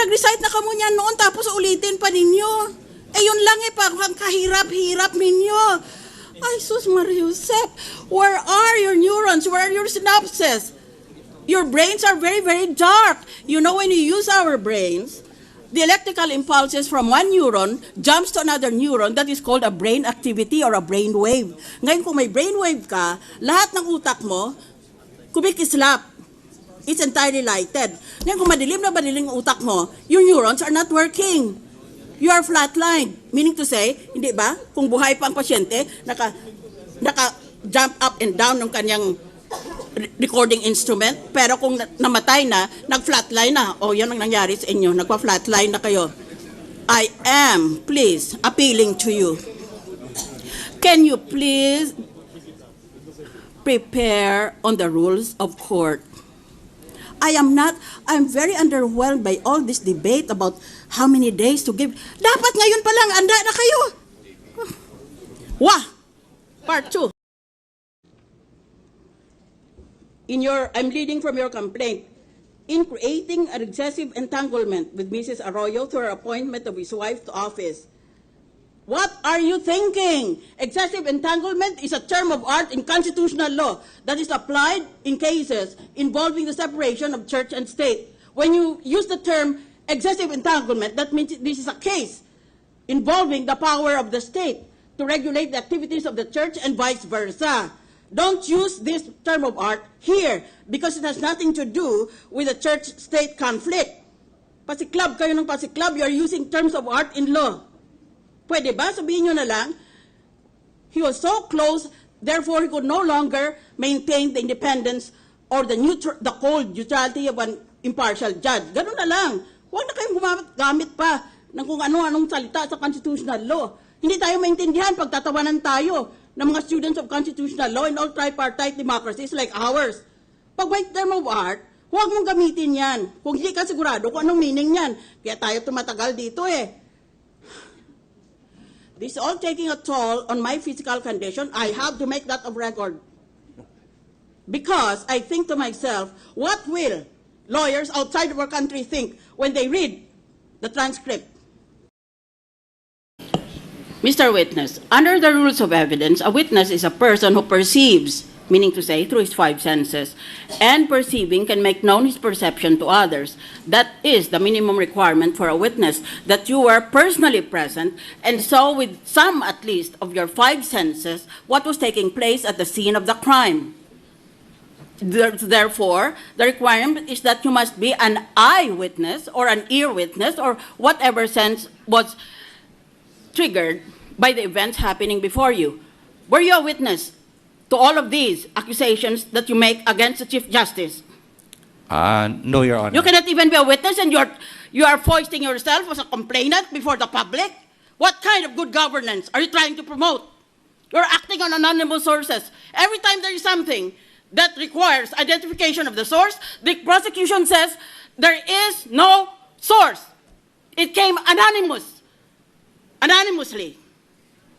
Nag-recite na kamo niya noon, tapos ulitin pa ninyo. Eh, yun lang eh, parang kahirap-hirap ninyo. Ay, sus Mariusep, where are your neurons? Where are your synapses? Your brains are very, very dark. You know, when you use our brains, the electrical impulses from one neuron jumps to another neuron. That is called a brain activity or a brain wave. Ngayon, kung may brain wave ka, lahat ng utak mo, kumikislap. It's entirely lighted. Ngayon, kung madilim na madilim ang utak mo, your neurons are not working. You are flatlined. Meaning to say, hindi ba? Kung buhay pa ang pasyente, naka-jump up and down ng kanyang recording instrument, pero kung namatay na, nag-flatline na. O, yan ang nangyari sa inyo. Nagpa-flatline na kayo. I am, please, appealing to you. Can you please prepare on the rules of court? I'm very underwhelmed by all this debate about how many days to give. Dapat ngayon pa lang, anda na kayo. Wah! Part 2. I'm reading from your complaint. In creating an excessive entanglement with Mrs. Arroyo through her appointment of his wife to office, what are you thinking? Excessive entanglement is a term of art in constitutional law that is applied in cases involving the separation of church and state. When you use the term excessive entanglement, that means this is a case involving the power of the state to regulate the activities of the church and vice versa. Don't use this term of art here because it has nothing to do with the church-state conflict. Pasiklab kayo ng pasiklab, you are using terms of art in law. Pwede ba? Sabihin nyo na lang, he was so close, therefore he could no longer maintain the independence or the cold neutrality of an impartial judge. Ganun na lang. Huwag na kayong gamit pa ng kung ano-anong salita sa constitutional law. Hindi tayo maintindihan pag tatawanan tayo ng mga students of constitutional law and all tripartite democracies like ours. Pag may term of art, huwag mong gamitin yan. Kung hindi ka sigurado kung anong meaning yan. Kaya tayo tumatagal dito eh. This is all taking a toll on my physical condition. I have to make that of record. Because I think to myself, what will lawyers outside of our country think when they read the transcript? Mr. Witness, under the rules of evidence, a witness is a person who perceives, meaning to say, through his five senses, and perceiving can make known his perception to others. That is the minimum requirement for a witness, that you were personally present and saw with some at least of your five senses what was taking place at the scene of the crime. Therefore, the requirement is that you must be an eyewitness or an ear witness or whatever sense was triggered by the events happening before you. Were you a witness to all of these accusations that you make against the Chief Justice? No, Your Honor. You cannot even be a witness and you are foisting yourself as a complainant before the public? What kind of good governance are you trying to promote? You're acting on anonymous sources. Every time there is something that requires identification of the source, the prosecution says there is no source. It came anonymously.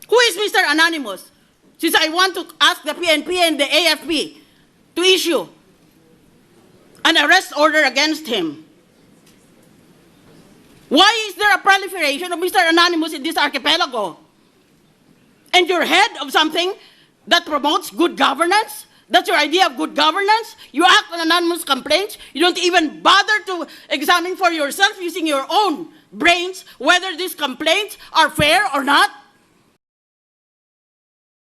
Who is Mr. Anonymous? Since I want to ask the PNP and the AFP to issue an arrest order against him. Why is there a proliferation of Mr. Anonymous in this archipelago? And you're head of something that promotes good governance? That's your idea of good governance? You act on anonymous complaints? You don't even bother to examine for yourself using your own brains whether these complaints are fair or not?